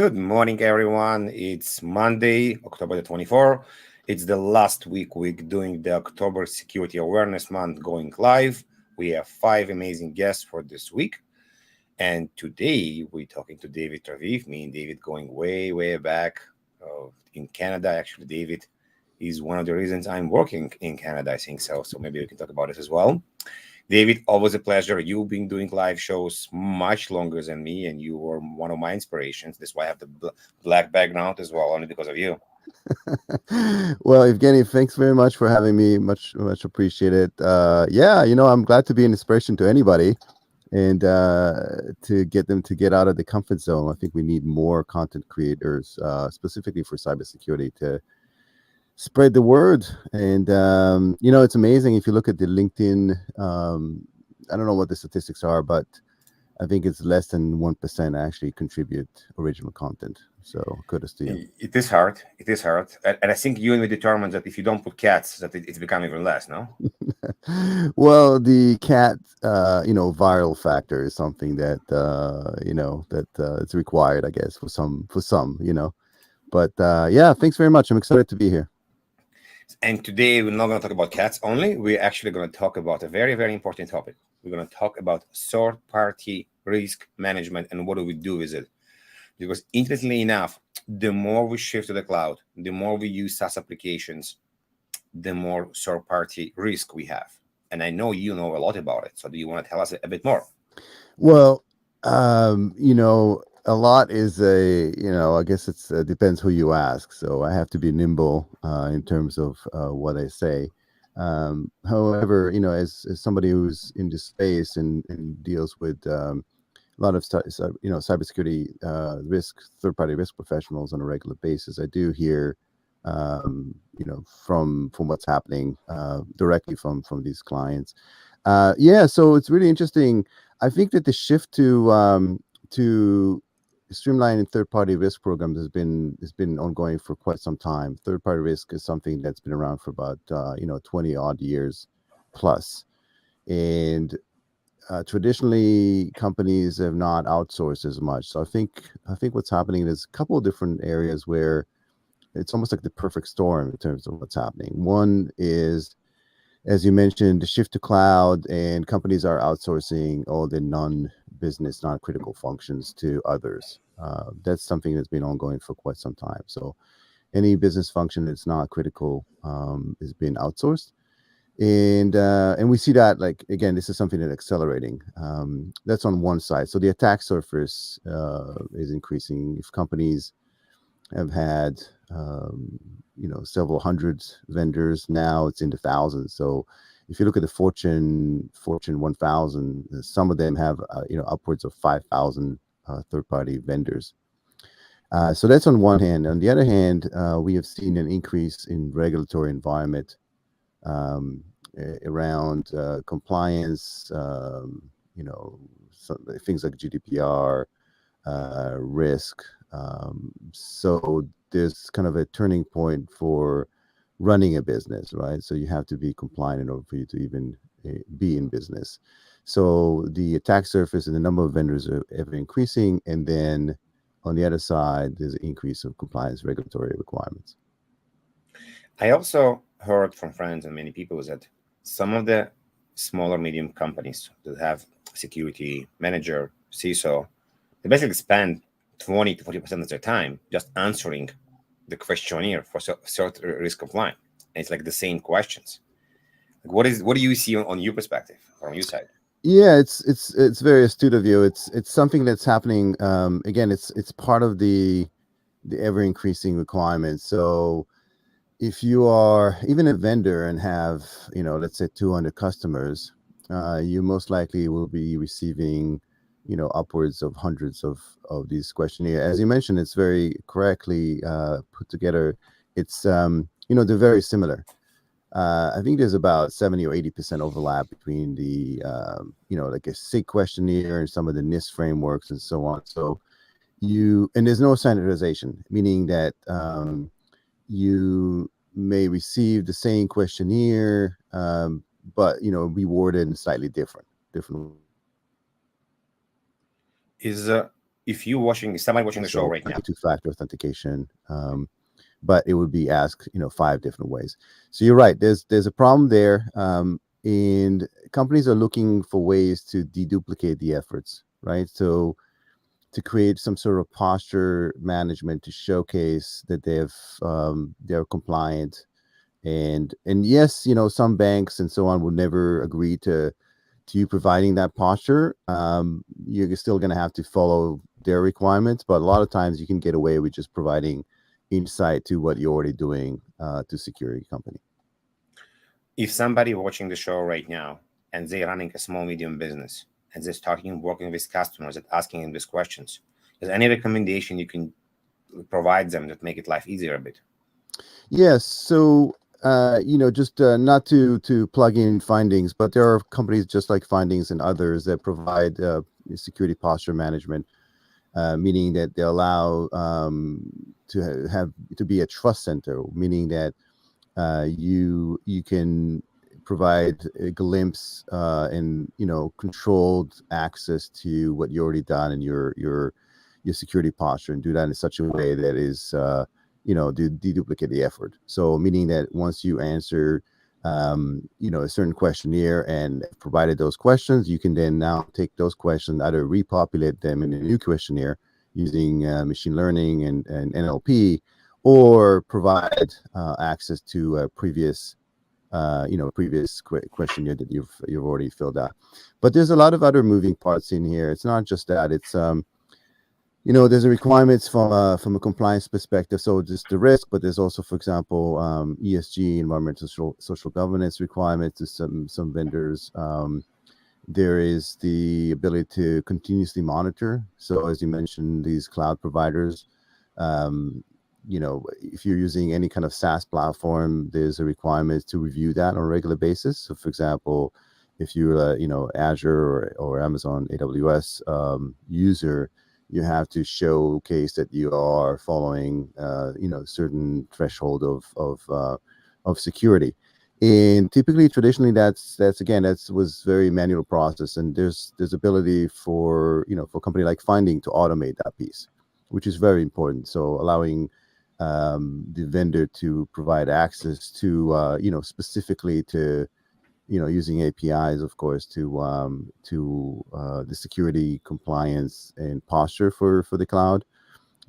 Good morning, everyone. It's Monday, October the 24th. It's the last week doing the October Security Awareness Month going live. We have five amazing guests for this week. And today we're talking to David Raviv. Me and David going way back in Canada. Actually, David is one of the reasons I'm working in Canada, I think so. So maybe we can talk about it as well. David, always a pleasure. You've been doing live shows much longer than me, and you were one of my inspirations. That's why I have the black background as well, only because of you. Well, Evgeny, thanks very much for having me. Much appreciated. Yeah, I'm glad to be an inspiration to anybody and to get them to get out of the comfort zone. I think we need more content creators, specifically for cybersecurity, to spread the word. And it's amazing if you look at the LinkedIn. I don't know what the statistics are, but I think it's less than 1% actually contribute original content. So kudos to you. It is hard. It is hard. And I think you and me determined that if you don't put cats, that it's becoming even less, no? Well, the cat, viral factor is something that it's required, I guess, for some. But yeah, thanks very much. I'm excited to be here. And today we're not going to talk about cats only. We're actually going to talk about a very important topic. We're going to talk about third-party risk management and what do we do with it. Because interestingly enough, the more we shift to the cloud, the more we use SaaS applications, the more third-party risk we have. And I know you know a lot about it. So do you want to tell us a bit more? Well, a lot is I guess it depends who you ask. So I have to be nimble in terms of what I say. However, as somebody who's in this space and deals with a lot of cybersecurity third-party risk professionals on a regular basis, I do hear from what's happening directly from these clients. So it's really interesting. I think that the shift to streamlining third-party risk programs has been ongoing for quite some time. Third-party risk is something that's been around for about 20 odd years plus, and traditionally companies have not outsourced as much. So I think what's happening is a couple of different areas where it's almost like the perfect storm in terms of what's happening. One is, as you mentioned, the shift to cloud, and companies are outsourcing all the non-business, non-critical functions to others. That's something that's been ongoing for quite some time. So any business function that's not critical is being outsourced. And we see that, like, again, this is something that's accelerating. That's on one side. So the attack surface is increasing. If companies have had several hundreds vendors, now it's in the thousands. So if you look at the Fortune 1000, some of them have upwards of 5,000 third-party vendors. So that's on one hand. On the other hand, we have seen an increase in regulatory environment around compliance, things like GDPR, risk. So there's kind of a turning point for running a business, right? So you have to be compliant in order for you to even be in business. So the attack surface and the number of vendors are ever increasing. And then on the other side, there's an increase of compliance regulatory requirements. I also heard from friends and many people that some of the smaller, medium companies that have security manager, CISO, they basically spend 20 to 40% of their time just answering the questionnaire for certain risk compliance. And it's like the same questions. Like what do you see on your perspective, from your side? Yeah, it's very astute of you. It's something that's happening. Again, it's part of the ever increasing requirements. So if you are even a vendor and have let's say 200 customers, you most likely will be receiving upwards of hundreds of these questionnaires. As you mentioned, it's very correctly put together. It's they're very similar. I think there's about 70 or 80% overlap between the like a SIG questionnaire and some of the NIST frameworks and so on. So and there's no standardization, meaning that you may receive the same questionnaire, but rewarded in slightly different. Is if somebody watching the show So right now, two-factor authentication, but it would be asked, 5 different ways. So you're right. There's a problem there, and companies are looking for ways to deduplicate the efforts, right? So to create some sort of posture management to showcase that they're compliant, and yes, some banks and so on would never agree to you providing that posture. You're still going to have to follow their requirements, but a lot of times you can get away with just providing insight to what you're already doing to secure your company. if somebody watching the show right now and they're running a small medium business and they're starting working with customers and asking them these questions, is there any recommendation you can provide them that make it life easier a bit? Yes. So, just not to plug in Findings, but there are companies just like Findings and others that provide security posture management, meaning that they allow to be a trust center, meaning that you can provide a glimpse and controlled access to what you already done in your security posture, and do that in such a way that is deduplicate the effort. So meaning that once you answer a certain questionnaire and provided those questions, you can then now take those questions, either repopulate them in a new questionnaire using machine learning and NLP, or provide access to a previous questionnaire that you've already filled out. But there's a lot of other moving parts in here. It's not just that. It's there's a requirements from a compliance perspective. So just the risk, but there's also, for example, ESG, environmental social governance requirements to some vendors. There is the ability to continuously monitor. So as you mentioned, these cloud providers, if you're using any kind of SaaS platform, there's a requirement to review that on a regular basis. So for example, if you're Azure or Amazon AWS user, you have to showcase that you are following certain threshold of security. And typically, traditionally, that's was very manual process, and there's ability for for a company like Finding to automate that piece, which is very important. So allowing the vendor to provide access to specifically to using APIs, of course, to the security, compliance, and posture for the cloud.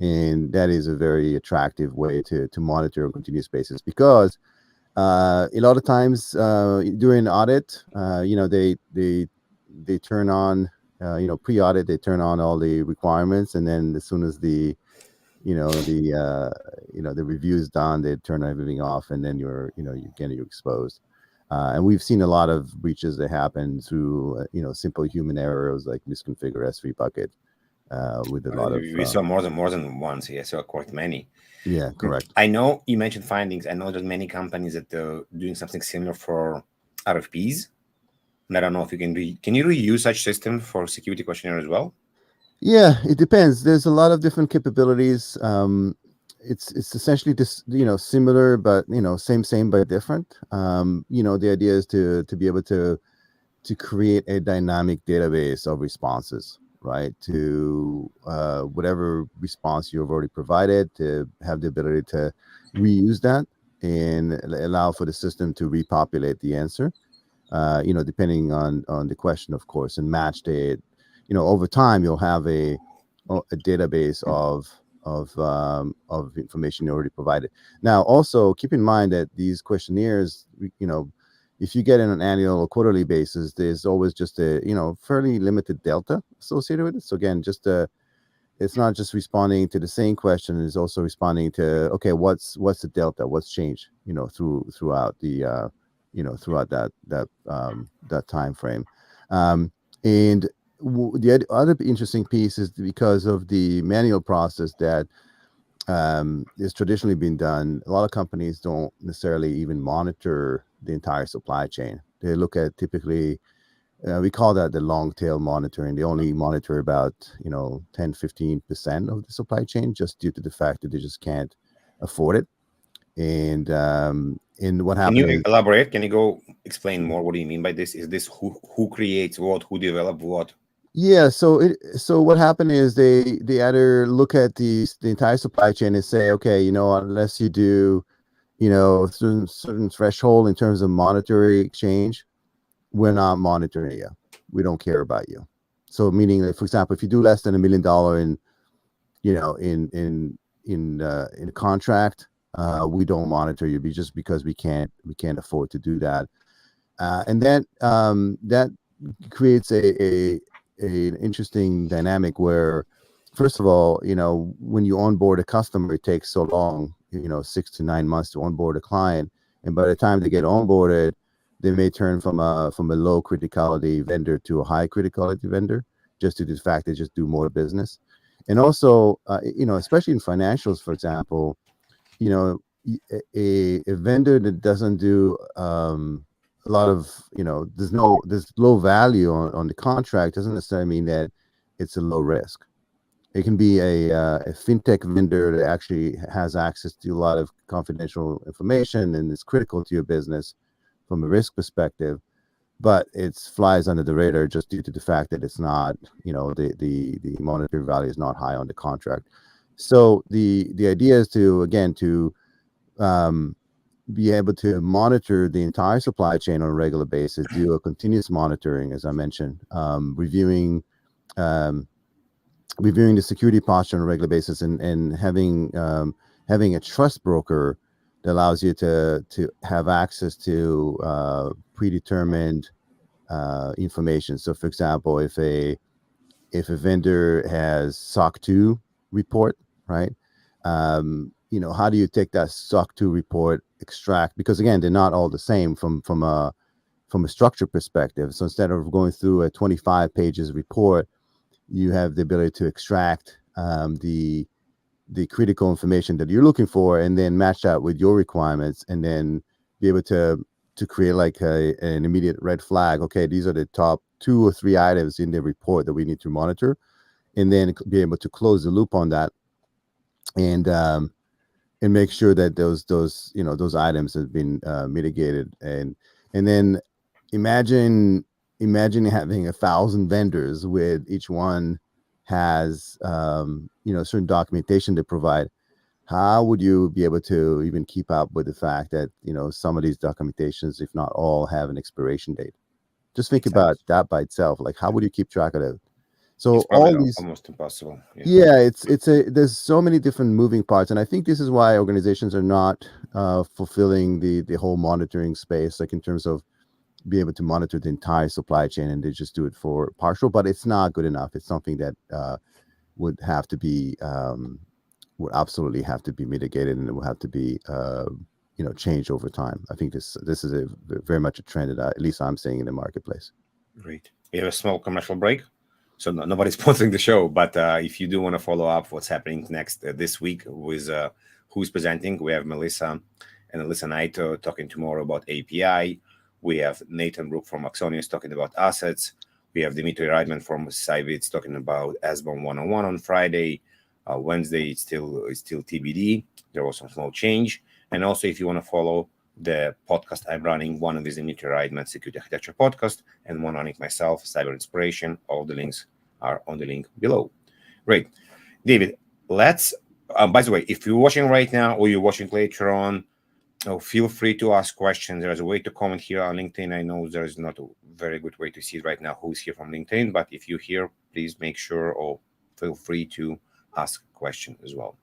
And that is a very attractive way to monitor on a continuous basis, because a lot of times during audit, they turn on, pre-audit, they turn on all the requirements, and then as soon as the review is done, they turn everything off, and then you're exposed. And we've seen a lot of breaches that happen through simple human errors like misconfigure S3 bucket with a lot of. We saw more than once. Yeah, saw quite many. Yeah, correct. I know you mentioned Findings. I know there's many companies that are doing something similar for RFPs. And I don't know if you can you reuse such system for security questionnaire as well? Yeah, it depends. There's a lot of different capabilities. It's essentially this, similar, but same but different. The idea is to be able to create a dynamic database of responses, right, to whatever response you've already provided, to have the ability to reuse that and allow for the system to repopulate the answer, depending on the question, of course, and match it. Over time, you'll have a database of information you already provided. Now, also keep in mind that these questionnaires, if you get in an annual or quarterly basis, there's always just a fairly limited delta associated with it. So again, it's not just responding to the same question; it's also responding to, okay, what's the delta, what's changed, throughout the throughout that time frame. And the other interesting piece is because of the manual process that is traditionally been done. A lot of companies don't necessarily even monitor the entire supply chain. They look at typically, we call that the long tail monitoring. They only monitor about 10-15% of the supply chain, just due to the fact that they just can't afford it. And what happens? Can you elaborate? Can you go explain more? What do you mean by this? Is this who creates what? Who develop what? Yeah, so what happened is they either look at the entire supply chain and say, okay, unless you do, certain threshold in terms of monetary exchange, we're not monitoring you. We don't care about you. So meaning that, for example, if you do less than $1 million in, in a contract, we don't monitor you just because we can't afford to do that. And that creates an interesting dynamic where, first of all, when you onboard a customer, it takes so long, 6 to 9 months to onboard a client, and by the time they get onboarded, they may turn from a low criticality vendor to a high criticality vendor, just due to the fact they just do more business. And also, especially in financials, for example, you know a vendor that doesn't do a lot of, there's low value on the contract, doesn't necessarily mean that it's a low risk. It can be a fintech vendor that actually has access to a lot of confidential information and is critical to your business from a risk perspective, but it flies under the radar just due to the fact that it's not, the monetary value is not high on the contract. So the idea is to, again, to um, be able to monitor the entire supply chain on a regular basis, do a continuous monitoring, as I mentioned, um, reviewing the security posture on a regular basis, and having a trust broker that allows you to have access to predetermined information. So, for example, if a vendor has SOC 2 report, right? How do you take that SOC 2 report, extract, because again, they're not all the same from a structure perspective. So instead of going through a 25 pages report, you have the ability to extract the critical information that you're looking for, and then match that with your requirements, and then be able to create like an immediate red flag. Okay, these are the top 2 or 3 items in the report that we need to monitor, and then be able to close the loop on that, and make sure that those items have been mitigated. And then imagine having 1,000 vendors with each one has certain documentation to provide. How would you be able to even keep up with the fact that some of these documentations, if not all, have an expiration date? Just think Makes about sense. that by itself. Like, how would you keep track of that? It's So probably all these, almost impossible. Yeah. yeah, there's so many different moving parts, and I think this is why organizations are not fulfilling the whole monitoring space, like in terms of be able to monitor the entire supply chain, and they just do it for partial. But it's not good enough. It's something that would have to be would absolutely have to be mitigated, and it will have to be changed over time. I think this is very much a trend that at least I'm seeing in the marketplace. Great. We have a small commercial break. So nobody's sponsoring the show, but if you do want to follow up what's happening next this week with who's presenting, we have Melissa and Alyssa Knight talking tomorrow about API. We have Nathan Brook from Axonius talking about assets. We have Dimitri Reitman from Sybits talking about SBOM 101 on Friday. Wednesday, it's still TBD. There was some small change. And also, if you want to follow the podcast I'm running, one of is Dimitri Reitman Security Architecture Podcast, and one running myself, Cyber Inspiration. All the links are on the link below. Great. David, let's, by the way, if you're watching right now or you're watching later on, feel free to ask questions. There's a way to comment here on LinkedIn. I know there's not a very good way to see right now who's here from LinkedIn, but if you're here, please make sure or feel free to ask a question as well.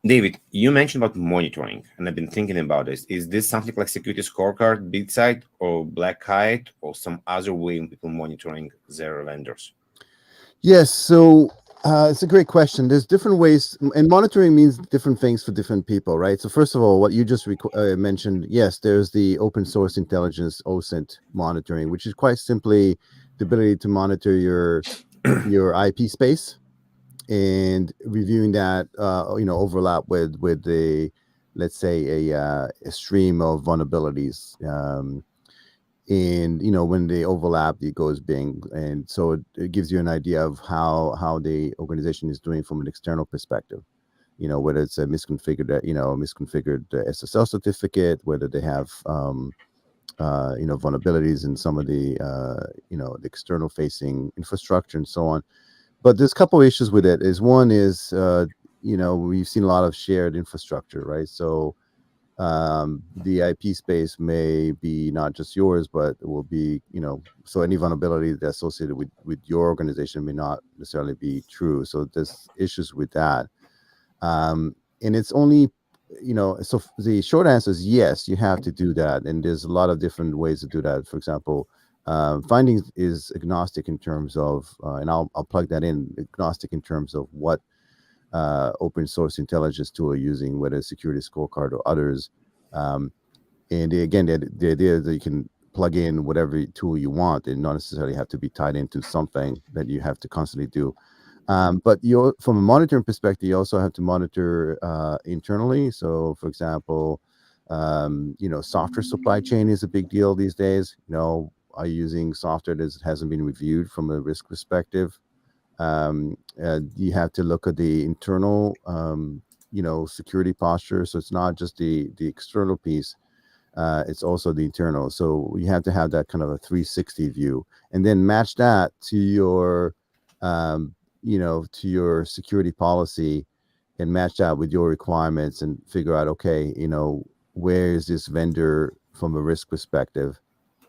David, you mentioned about monitoring, and I've been thinking about this. Is this something like security scorecard, BitSight, or Black Kite, or some other way in people monitoring their vendors? Yes, so it's a great question. There's different ways, and monitoring means different things for different people, right? So first of all, what you just mentioned, yes, there's the open source intelligence OSINT monitoring, which is quite simply the ability to monitor your IP space and reviewing that, overlap with the, let's say, a stream of vulnerabilities. And when they overlap, it goes bing, and so it gives you an idea of how the organization is doing from an external perspective. Whether it's a misconfigured SSL certificate, whether they have vulnerabilities in some of the external facing infrastructure and so on. But there's a couple of issues with it. Is one is we've seen a lot of shared infrastructure, right? So the IP space may be not just yours, but it will be, so any vulnerability that's associated with your organization may not necessarily be true. So there's issues with that. And it's only, so the short answer is yes, you have to do that. And there's a lot of different ways to do that. For example, findings is agnostic in terms of, and I'll plug that in, agnostic in terms of what open source intelligence tool are using, whether it's security scorecard or others. And again, the idea is that you can plug in whatever tool you want and not necessarily have to be tied into something that you have to constantly do. But from a monitoring perspective, you also have to monitor internally. So, for example, software supply chain is a big deal these days. Are you using software that hasn't been reviewed from a risk perspective? You have to look at the internal, security posture. So it's not just the external piece. It's also the internal. So you have to have that kind of a 360 view, and then match that to your, to your security policy, and match that with your requirements, and figure out, okay, where is this vendor from a risk perspective?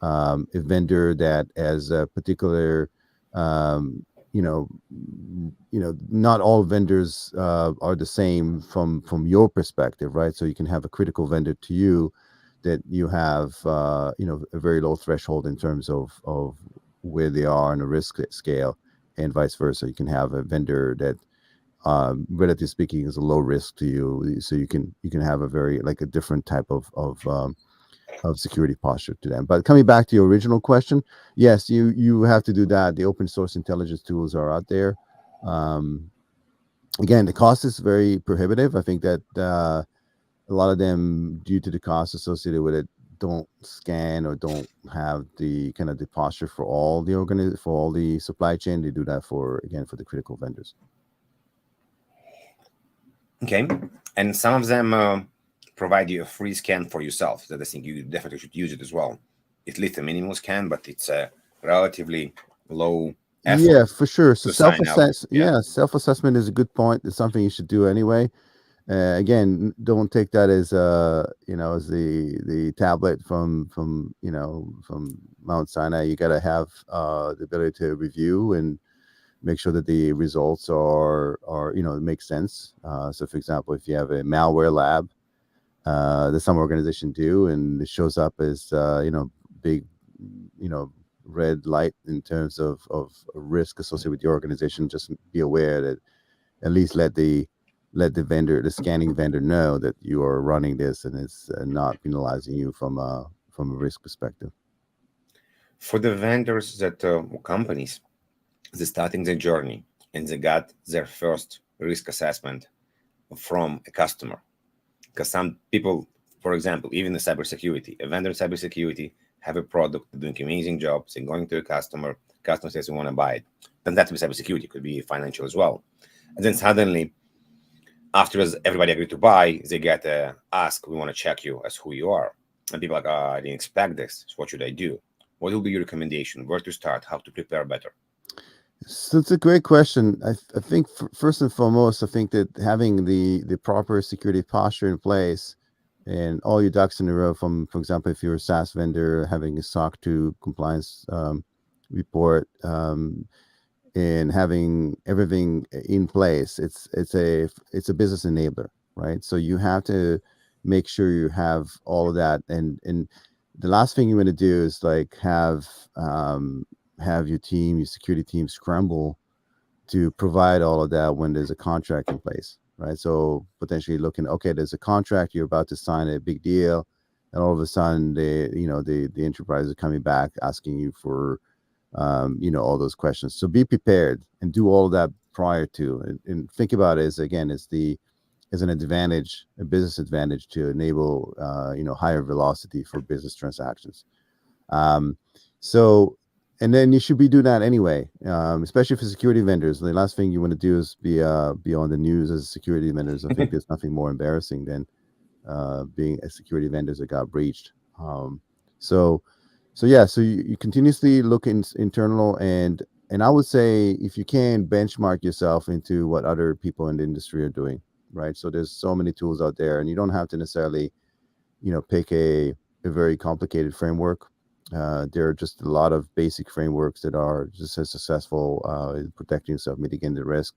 A vendor that has a particular, not all vendors are the same from your perspective, right? So you can have a critical vendor to you that you have, a very low threshold in terms of where they are on a risk scale, and vice versa. You can have a vendor that, relatively speaking, is a low risk to you. So you can have a very, like, a different type of security posture to them. But coming back to your original question, yes, you have to do that. The open source intelligence tools are out there. Again, the cost is very prohibitive. I think that a lot of them, due to the cost associated with it, don't scan or don't have the kind of the posture for all the supply chain. They do that for the critical vendors. Okay, and some of them provide you a free scan for yourself. That I think you definitely should use it as well. At least a minimal scan, but it's a relatively low effort. Yeah, for sure. So Yeah. self-assessment is a good point. It's something you should do anyway. Again, don't take that as as the tablet from Mount Sinai. You got to have the ability to review and make sure that the results are make sense. So, for example, if you have a malware lab that some organization do, and it shows up as big red light in terms of risk associated with your organization, just be aware that at least let the scanning vendor know that you are running this, and it's not penalizing you from a risk perspective. For the vendors that companies, they're starting their journey and they got their first risk assessment from a customer. Because some people, for example, even in cybersecurity, a vendor in cybersecurity have a product, doing an amazing job. They're going to a customer says we want to buy it. Then that's cybersecurity, it could be financial as well. And then suddenly, after everybody agreed to buy, they get ask, we want to check you as who you are. And people are like, I didn't expect this. So what should I do? What will be your recommendation? Where to start? How to prepare better? So it's a great question. I think first and foremost, I think that having the proper security posture in place and all your ducks in a row, for example, if you're a SaaS vendor, having a SOC 2 compliance report, and having everything in place, it's a business enabler, right? So you have to make sure you have all of that, and the last thing you want to do is like have your security team scramble to provide all of that when there's a contract in place, right? So potentially looking, okay, there's a contract, you're about to sign a big deal, and all of a sudden the enterprise is coming back asking you for all those questions. So be prepared and do all of that prior to, and think about it as an advantage, a business advantage to enable higher velocity for business transactions. So, and then you should be doing that anyway, especially for security vendors. The last thing you want to do is be on the news as security vendors. I think there's nothing more embarrassing than being a security vendors that got breached. So yeah, so you continuously look internal, and I would say if you can benchmark yourself into what other people in the industry are doing, right? So there's so many tools out there, and you don't have to necessarily, pick a very complicated framework. There are just a lot of basic frameworks that are just as successful in protecting yourself, mitigating the risk.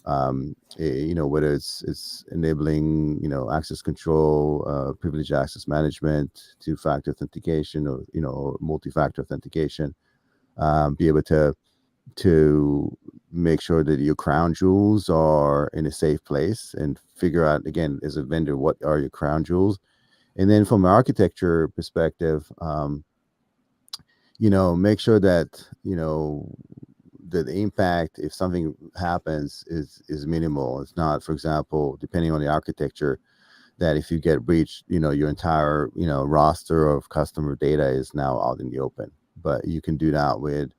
Whether it's enabling, access control, privileged access management, two-factor authentication, or or multi-factor authentication. Be able to make sure that your crown jewels are in a safe place, and figure out, again, as a vendor, what are your crown jewels. And then from an architecture perspective, make sure that the impact, if something happens, is minimal. It's not, for example, depending on the architecture, that if you get breached, your entire roster of customer data is now out in the open. But you can do that with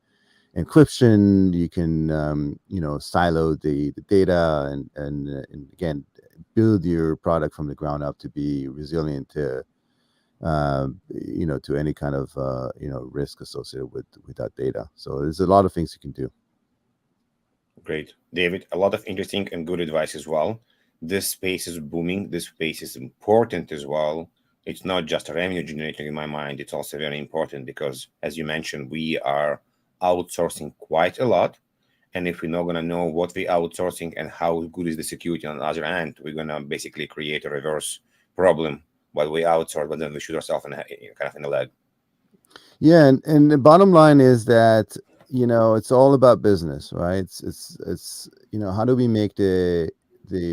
encryption. You can silo the data, and again, build your product from the ground up to be resilient to to any kind of risk associated with that data. So there's a lot of things you can do. Great, David. A lot of interesting and good advice as well. This space is booming. This space is important as well. It's not just a revenue generating in my mind. It's also very important because, as you mentioned, we are outsourcing quite a lot. And if we're not going to know what we're outsourcing and how good is the security on the other end, we're going to basically create a reverse problem. What we outsource, but then we shoot ourselves in the leg. Yeah, and the bottom line is that it's all about business, right? It's how do we make the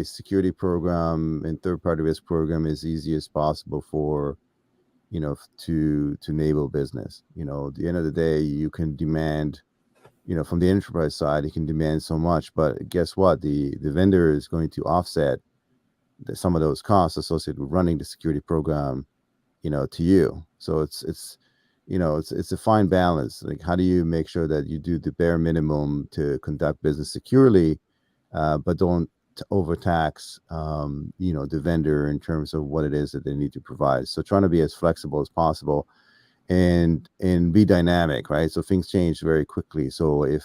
security program and third party risk program as easy as possible for to enable business. At the end of the day, you can demand, from the enterprise side, you can demand so much, but guess what? The vendor is going to offset some of those costs associated with running the security program, to you. So it's a fine balance. Like, how do you make sure that you do the bare minimum to conduct business securely, but don't overtax, the vendor in terms of what it is that they need to provide. So trying to be as flexible as possible, and be dynamic, right? So things change very quickly. So if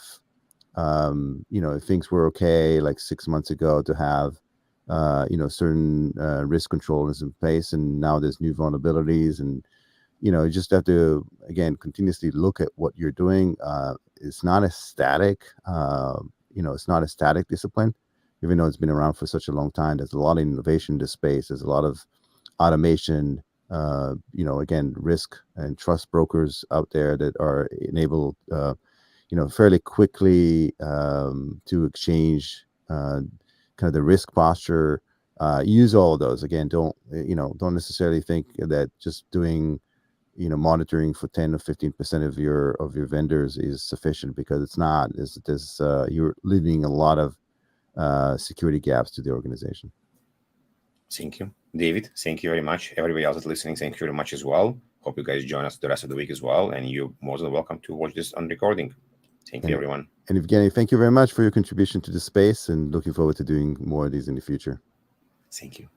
if things were okay like 6 months ago to have certain risk controls in place, and now there's new vulnerabilities, and you just have to, again, continuously look at what you're doing. It's not a static discipline, even though it's been around for such a long time. There's a lot of innovation in this space. There's a lot of automation, again, risk and trust brokers out there that are enabled fairly quickly to exchange kind of the risk posture. Use all of those. Again, don't necessarily think that just doing monitoring for 10 or 15% of your vendors is sufficient, because it's not. You're leaving a lot of security gaps to the organization. Thank you, David. Thank you very much. Everybody else that's listening, thank you very much as well. Hope you guys join us the rest of the week as well, and you're more than welcome to watch this on recording. Thank you, everyone. And Evgeny, thank you very much for your contribution to the space, and looking forward to doing more of these in the future. Thank you.